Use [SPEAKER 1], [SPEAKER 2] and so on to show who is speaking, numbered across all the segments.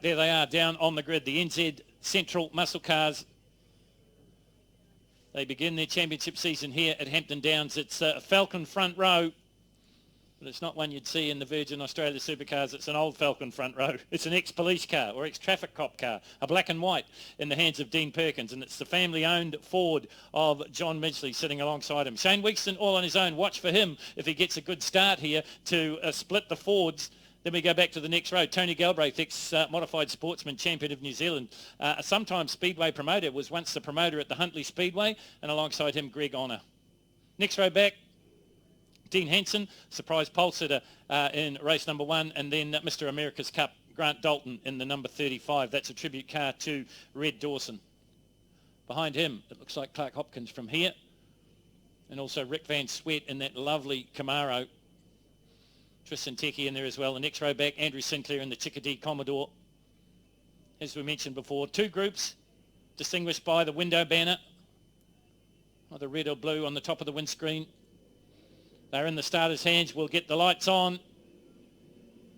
[SPEAKER 1] there they are down on the grid. The NZ Central Muscle Cars. They begin their championship season here at Hampton Downs. It's a Falcon front row, but it's not one you'd see in the Virgin Australia supercars. It's an old Falcon front row. It's an ex-police car or ex-traffic cop car, a black and white in the hands of Dean Perkins, and it's the family-owned Ford of John Midgley sitting alongside him. Shane Weekston all on his own. Watch for him if he gets a good start here to split the Fords. Then we go back to the next row. Tony Galbraith, ex-modified sportsman, champion of New Zealand. Sometimes Speedway promoter, was once the promoter at the Huntley Speedway, and alongside him, Greg Honour. Next row back, Dean Henson, surprise pole sitter in race number 1, and then Mr. America's Cup, Grant Dalton in the number 35. That's a tribute car to Red Dawson. Behind him, it looks like Clark Hopkins from here, and also Rick Van Sweat in that lovely Camaro. Tristan Teki in there as well. The next row back, Andrew Sinclair in the Chickadee Commodore. As we mentioned before, 2 groups distinguished by the window banner, either red or blue on the top of the windscreen. They're in the starter's hands. We'll get the lights on.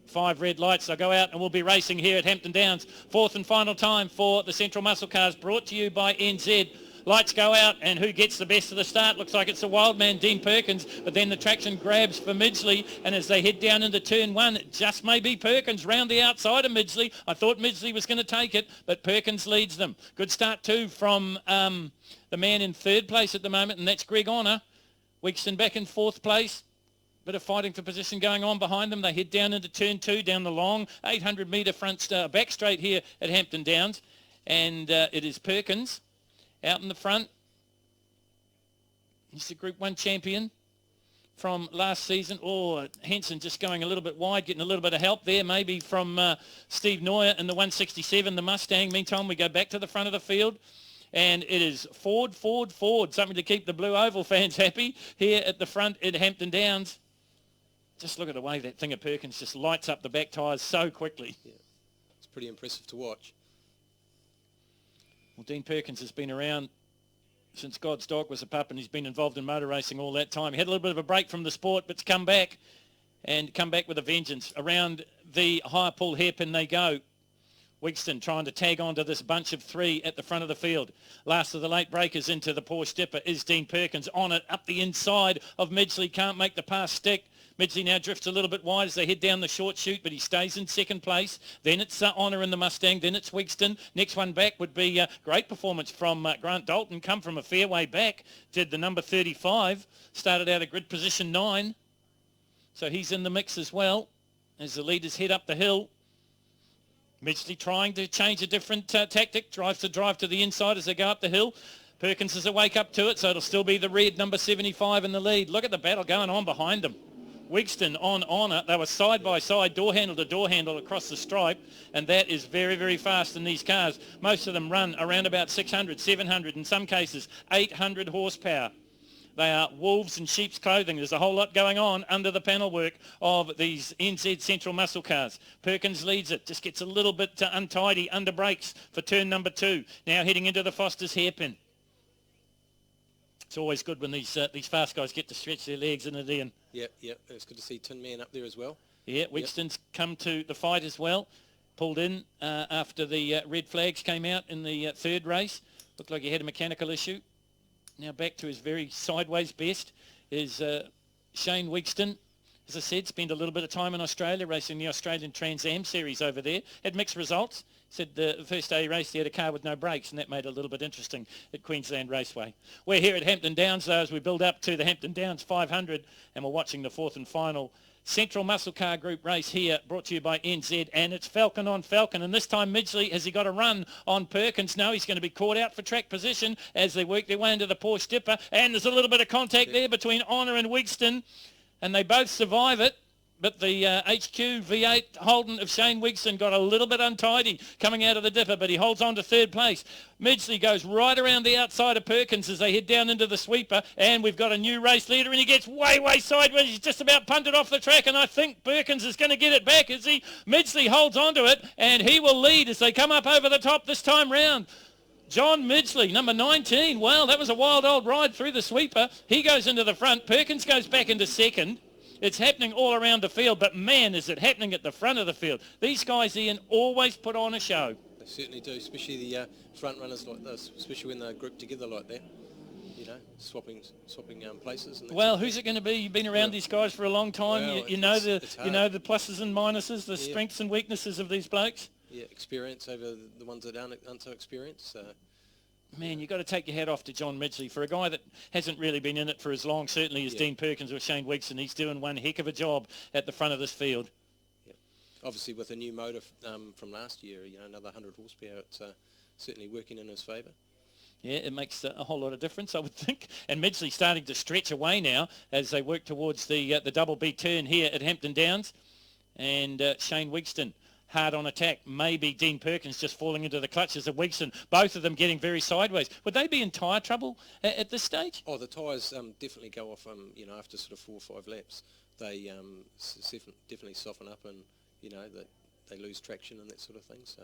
[SPEAKER 1] 5 red lights. They'll go out and we'll be racing here at Hampton Downs. 4th and final time for the Central Muscle Cars, brought to you by NZ. Lights go out, and who gets the best of the start? Looks like it's the wild man, Dean Perkins, but then the traction grabs for Midgley, and as they head down into turn 1, it just may be Perkins round the outside of Midgley. I thought Midgley was going to take it, but Perkins leads them. Good start too from the man in 3rd place at the moment, and that's Greg Honour. Weekston back in 4th place. Bit of fighting for position going on behind them. They head down into turn 2, down the long 800-metre front back straight here at Hampton Downs, and it is Perkins out in the front. He's the Group 1 champion from last season. Oh, Henson just going a little bit wide, getting a little bit of help there, maybe from Steve Neuer in the 167, the Mustang. Meantime, we go back to the front of the field, and it is Ford, Ford, Ford. Something to keep the Blue Oval fans happy here at the front at Hampton Downs. Just look at the way that thing of Perkins just lights up the back tyres so quickly.
[SPEAKER 2] Yeah, it's pretty impressive to watch.
[SPEAKER 1] Well, Dean Perkins has been around since God's dog was a pup, and he's been involved in motor racing all that time. He had a little bit of a break from the sport, but's come back, and come back with a vengeance. Around the higher pull hairpin they go. Weekston trying to tag onto this bunch of 3 at the front of the field. Last of the late breakers into the Porsche Dipper is Dean Perkins on it, up the inside of Midgley. Can't make the pass stick. Midgley now drifts a little bit wide as they head down the short chute, but he stays in 2nd place. Then it's Honour in the Mustang. Then it's Weekston. Next one back would be great performance from Grant Dalton. Come from a fair way back. Did the number 35. Started out at grid position 9. So he's in the mix as well as the leaders head up the hill. Midgley trying to change a different tactic. Drives to drive to the inside as they go up the hill. Perkins is awake up to it, so it'll still be the red number 75 in the lead. Look at the battle going on behind them. Weekston on Honour. They were side by side, door handle to door handle across the stripe, and that is very, very fast in these cars. Most of them run around about 600, 700, in some cases 800 horsepower. They are wolves in sheep's clothing. There's a whole lot going on under the panel work of these NZ Central Muscle Cars. Perkins leads it, just gets a little bit untidy under brakes for turn number 2. Now heading into the Foster's hairpin. It's always good when these fast guys get to stretch their legs in it, Ian.
[SPEAKER 2] Yep. It's good to see Tin Man up there as well.
[SPEAKER 1] Yeah, Weekston's come to the fight as well. Pulled in after the red flags came out in the 3rd race. Looked like he had a mechanical issue. Now back to his very sideways best is Shane Weekston. As I said, spent a little bit of time in Australia racing the Australian Trans Am series over there. Had mixed results. Said the first day he raced, he had a car with no brakes, and that made it a little bit interesting at Queensland Raceway. We're here at Hampton Downs, though, as we build up to the Hampton Downs 500, and we're watching the 4th and final Central Muscle Car Group race here, brought to you by NZ, and it's Falcon on Falcon, and this time Midgley, has he got a run on Perkins? No, he's going to be caught out for track position as they work their way into the Porsche Dipper, and there's a little bit of contact there between Honour and Weekston, and they both survive it. But the HQ V8 Holden of Shane Weekston got a little bit untidy coming out of the dipper, but he holds on to 3rd place. Midgley goes right around the outside of Perkins as they head down into the sweeper, and we've got a new race leader, and he gets way, way sideways. He's just about punted off the track, and I think Perkins is going to get it back, is he? Midgley holds on to it, and he will lead as they come up over the top this time round. John Midgley, number 19. Wow, that was a wild old ride through the sweeper. He goes into the front. Perkins goes back into 2nd. It's happening all around the field, but man, is it happening at the front of the field. These guys, Ian, always put on a show.
[SPEAKER 2] They certainly do, especially the front runners like this, especially when they're grouped together like that. You know, swapping places. And
[SPEAKER 1] well, who's it going to be? You've been around these guys for a long time.
[SPEAKER 2] Well,
[SPEAKER 1] you know the pluses and minuses, the strengths and weaknesses of these blokes.
[SPEAKER 2] Yeah, experience over the ones that aren't so experienced. So.
[SPEAKER 1] Man, you've got to take your hat off to John Midgley. For a guy that hasn't really been in it for as long, certainly as Dean Perkins or Shane Weeks, he's doing one heck of a job at the front of this field.
[SPEAKER 2] Yeah. Obviously, with a new motor from last year, another 100 horsepower, it's certainly working in his favour.
[SPEAKER 1] Yeah, it makes a whole lot of difference, I would think. And Midgley starting to stretch away now as they work towards the double B turn here at Hampton Downs. And Shane Weekston hard on attack. Maybe Dean Perkins just falling into the clutches of Weekston. Both of them getting very sideways. Would they be in tyre trouble at this stage?
[SPEAKER 2] Oh, the tyres definitely go off, after sort of 4 or 5 laps. They definitely soften up and, that they lose traction and that sort of thing. So,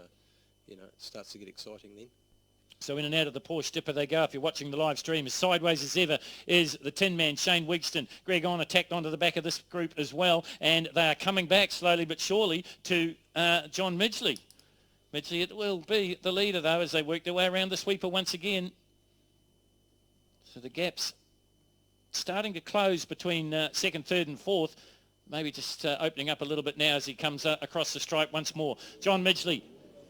[SPEAKER 2] it starts to get exciting then.
[SPEAKER 1] So in and out of the Porsche dipper they go. If you're watching the live stream, as sideways as ever is the Tin Man, Shane Weekston. Greg On attacked onto the back of this group as well. And they are coming back slowly but surely to John Midgley. Midgley, it will be the leader, though, as they work their way around the sweeper once again. So the gap's starting to close between second, third and fourth. Maybe just opening up a little bit now as he comes across the stripe once more. John Midgley.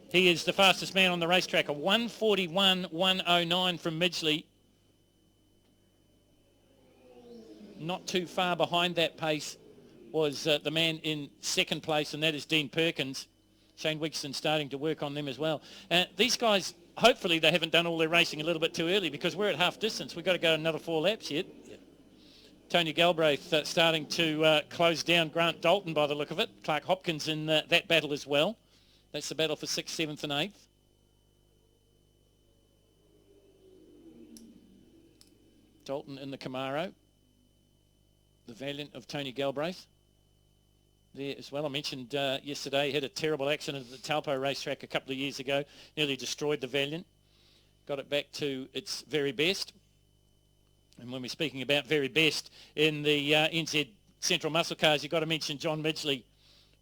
[SPEAKER 1] He is the fastest man on the racetrack, a 1:41.109 from Midgley. Not too far behind that pace was the man in second place, and that is Dean Perkins. Shane Weekston starting to work on them as well. These guys, hopefully they haven't done all their racing a little bit too early because we're at half distance. We've got to go another 4 laps yet. Yeah. Tony Galbraith starting to close down Grant Dalton by the look of it. Clark Hopkins in that battle as well. That's the battle for 6th, 7th and 8th. Dalton in the Camaro. The Valiant of Tony Galbraith there as well. I mentioned yesterday he had a terrible accident at the Taupo racetrack a couple of years ago. Nearly destroyed the Valiant. Got it back to its very best. And when we're speaking about very best in the NZ Central Muscle Cars, you've got to mention John Midgley.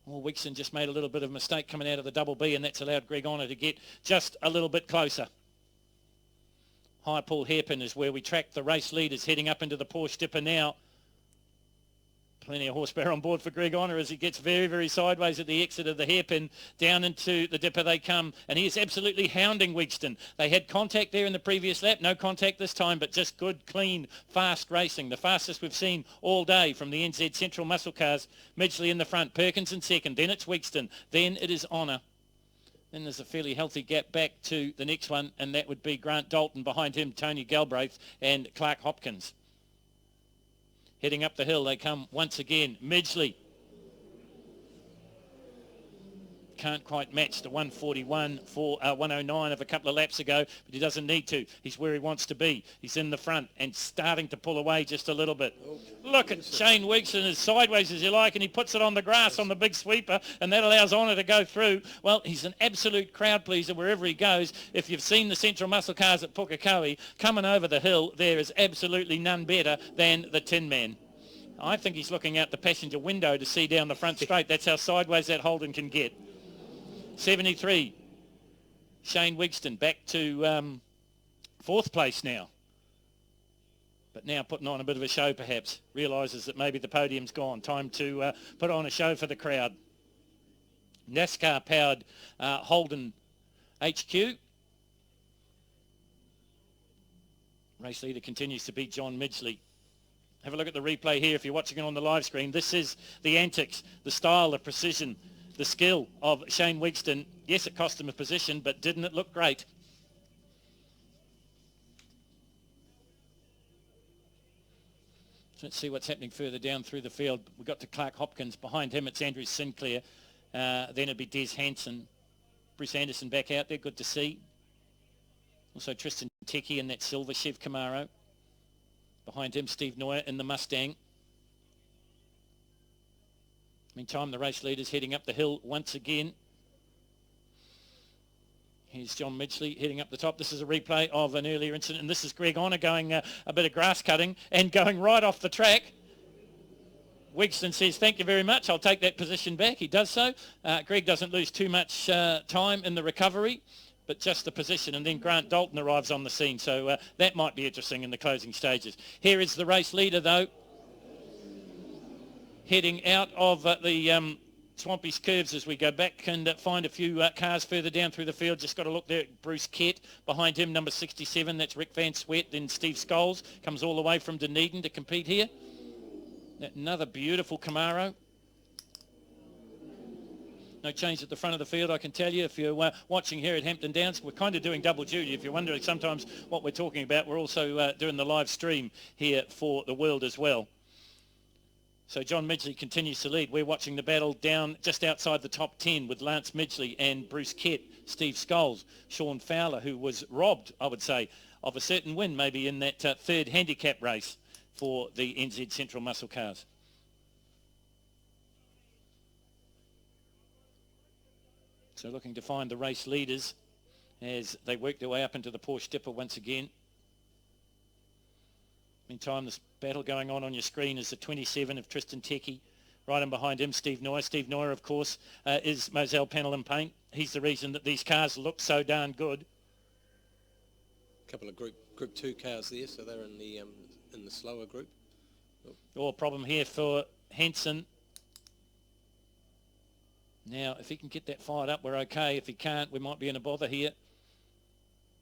[SPEAKER 1] Well, Weekston just made a little bit of a mistake coming out of the double B, and that's allowed Greg Honor to get just a little bit closer. High Pool Hairpin is where we track the race leaders heading up into the Porsche dipper now. Plenty of horsepower on board for Greg Honor as he gets very, very sideways at the exit of the hairpin. Down into the dipper they come, and he is absolutely hounding Weekston. They had contact there in the previous lap. No contact this time, but just good, clean, fast racing. The fastest we've seen all day from the NZ Central Muscle Cars. Midgley in the front, Perkins in second, then it's Weekston, then it is Honor. Then there's a fairly healthy gap back to the next one, and that would be Grant Dalton. Behind him, Tony Galbraith and Clark Hopkins. Heading up the hill, they come once again. Midgley can't quite match the 1:41.109 of a couple of laps ago, but he doesn't need to. He's where he wants to be. He's in the front and starting to pull away just a little bit. Look at Shane Weekston as sideways as you like, and he puts it on the grass on the big sweeper, and that allows Honor to go through. Well, he's an absolute crowd pleaser wherever he goes. If you've seen the Central Muscle Cars at Pukekohe, coming over the hill, there is absolutely none better than the Tin Man. I think he's looking out the passenger window to see down the front straight. That's how sideways that Holden can get. 73. Shane Weekston back to 4th place now. But now putting on a bit of a show perhaps. Realises that maybe the podium's gone. Time to put on a show for the crowd. NASCAR powered Holden HQ. Race leader continues to beat John Midgley. Have a look at the replay here if you're watching it on the live screen. This is the antics, the style, the precision, the skill of Shane Weekston. Yes, it cost him a position, but didn't it look great? So let's see what's happening further down through the field. We've got to Clark Hopkins. Behind him, it's Andrew Sinclair. Then it'd be Des Hansen. Bruce Anderson back out there. Good to see. Also Tristan Teki in that silver Chev Camaro. Behind him, Steve Neuer in the Mustang. Meantime, the race leader's heading up the hill once again. Here's John Midgley heading up the top. This is a replay of an earlier incident, and this is Greg Honor going a bit of grass cutting and going right off the track. Wigston says, thank you very much. I'll take that position back. He does so. Greg doesn't lose too much time in the recovery, but just the position. And then Grant Dalton arrives on the scene. So that might be interesting in the closing stages. Here is the race leader, though, heading out of the Swampy's curves as we go back and find a few cars further down through the field. Just got to look there at Bruce Kett. Behind him, number 67, that's Rick Van Sweat. Then Steve Scholes comes all the way from Dunedin to compete here. Another beautiful Camaro. No change at the front of the field, I can tell you. If you're watching here at Hampton Downs, we're kind of doing double duty. If you're wondering sometimes what we're talking about, we're also doing the live stream here for the world as well. So John Midgley continues to lead. We're watching the battle down just outside the top 10 with Lance Midgley and Bruce Kett, Steve Scholes, Sean Fowler, who was robbed, I would say, of a certain win maybe in that third handicap race for the NZ Central Muscle Cars. So looking to find the race leaders as they work their way up into the Porsche Dipper once again. Meantime, this battle going on your screen is the 27 of Tristan Teki. Right in behind him, Steve Neuer. Steve Neuer, of course, is Moselle Panel and Paint. He's the reason that these cars look so darn good.
[SPEAKER 2] A couple of Group 2 cars there, so they're in the slower group.
[SPEAKER 1] Oh, problem here for Hanson. Now, if he can get that fired up, we're okay. If he can't, we might be in a bother here.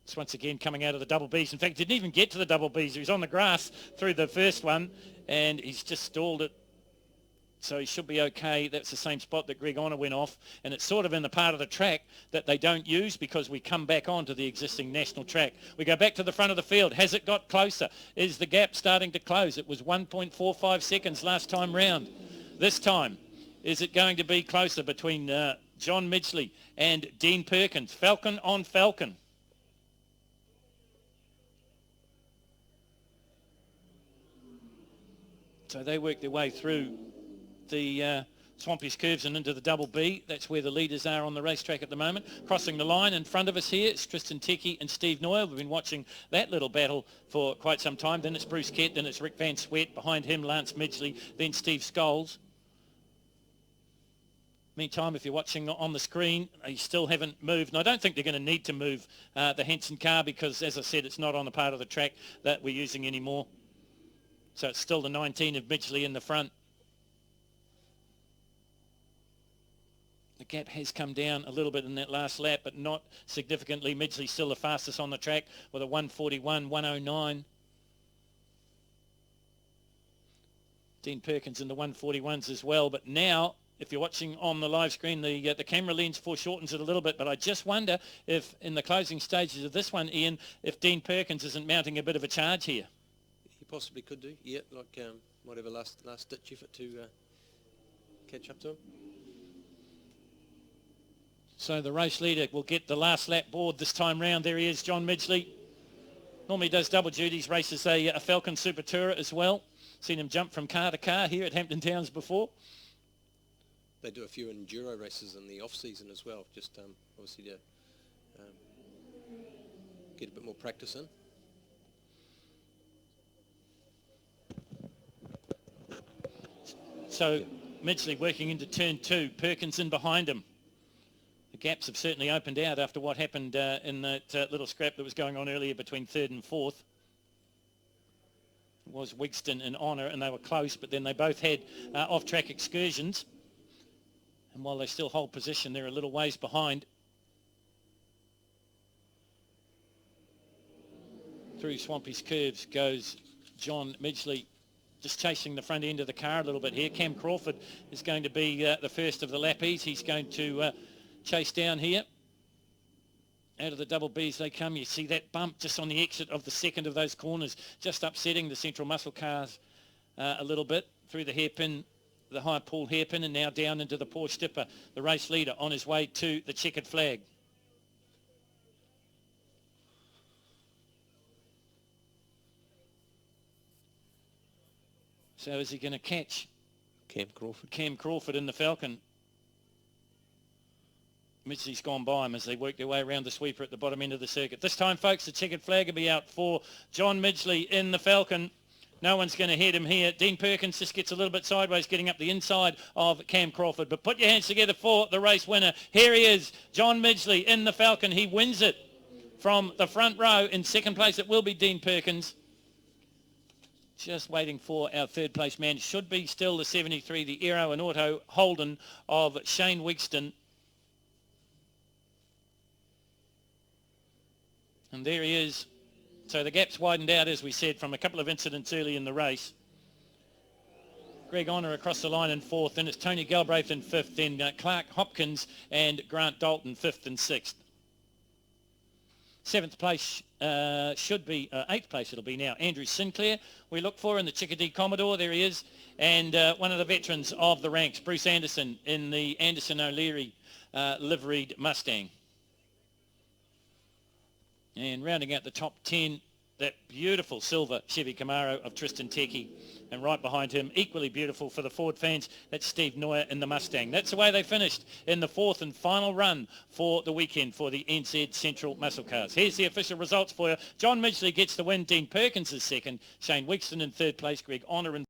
[SPEAKER 1] It's once again coming out of the double Bs. In fact, didn't even get to the double Bs. He was on the grass through the first one, and he's just stalled it. So he should be okay. That's the same spot that Greg Honor went off, and it's sort of in the part of the track that they don't use because we come back onto the existing national track. We go back to the front of the field. Has it got closer? Is the gap starting to close? It was 1.45 seconds last time round. This time, is it going to be closer between John Midgley and Dean Perkins? Falcon on Falcon. So they work their way through the Swampy's curves and into the double B. That's where the leaders are on the racetrack at the moment. Crossing the line in front of us here, it's Tristan Teki and Steve Neuer. We've been watching that little battle for quite some time. Then it's Bruce Kett, then it's Rick Van Sweat. Behind him, Lance Midgley, then Steve Scholes. Meantime, if you're watching on the screen, they still haven't moved. And I don't think they're going to need to move the Hanson car because, as I said, it's not on the part of the track that we're using anymore. So it's still the 19 of Midgley in the front. The gap has come down a little bit in that last lap, but not significantly. Midgley's still the fastest on the track with a 1:41.109. Dean Perkins in the 1:41s as well. But now, if you're watching on the live screen, the camera lens foreshortens it a little bit. But I just wonder if, in the closing stages of this one, Ian, if Dean Perkins isn't mounting a bit of a charge here.
[SPEAKER 2] He possibly could do, yeah, like whatever last-ditch effort to catch up to him.
[SPEAKER 1] So the race leader will get the last lap board this time round. There he is, John Midgley. Normally does double duties, races a Falcon Super Tourer as well. Seen him jump from car to car here at Hampton Downs before.
[SPEAKER 2] They do a few enduro races in the off-season as well, just obviously to get a bit more practice in.
[SPEAKER 1] So Midgley working into turn 2, Perkins in behind him. The gaps have certainly opened out after what happened in that little scrap that was going on earlier between 3rd and 4th. It was Wigston and Honor, and they were close, but then they both had off-track excursions. And while they still hold position, they're a little ways behind. Through Swampy's curves goes John Midgley, just chasing the front end of the car a little bit here. Cam Crawford is going to be the first of the lappies. He's going to chase down here. Out of the double Bs they come. You see that bump just on the exit of the second of those corners, just upsetting the Central Muscle Cars a little bit through the hairpin, the high pull hairpin, and now down into the Porsche Dipper. The race leader on his way to the checkered flag. So is he going to catch
[SPEAKER 2] Cam Crawford?
[SPEAKER 1] Cam Crawford in the Falcon. Midgley's gone by him as they work their way around the sweeper at the bottom end of the circuit. This time, folks, the checkered flag will be out for John Midgley in the Falcon. No one's going to head him here. Dean Perkins just gets a little bit sideways, getting up the inside of Cam Crawford. But put your hands together for the race winner. Here he is, John Midgley in the Falcon. He wins it from the front row. In second place, it will be Dean Perkins. Just waiting for our third place man. Should be still the 73, the Aero and Auto Holden of Shane Weekston. And there he is. So the gap's widened out, as we said, from a couple of incidents early in the race. Greg Honor across the line in fourth, and it's Tony Galbraith in fifth, then Clark Hopkins and Grant Dalton fifth and sixth. Seventh place should be, eighth place it'll be now, Andrew Sinclair. We look for in the Chickadee Commodore, there he is, and one of the veterans of the ranks, Bruce Anderson, in the Anderson O'Leary liveried Mustang. And rounding out the top 10, that beautiful silver Chevy Camaro of Tristan Teki. And right behind him, equally beautiful for the Ford fans, that's Steve Neuer in the Mustang. That's the way they finished in the fourth and final run for the weekend for the NZ Central Muscle Cars. Here's the official results for you. John Midgley gets the win. Dean Perkins is second. Shane Weekston in third place. Greg Honor in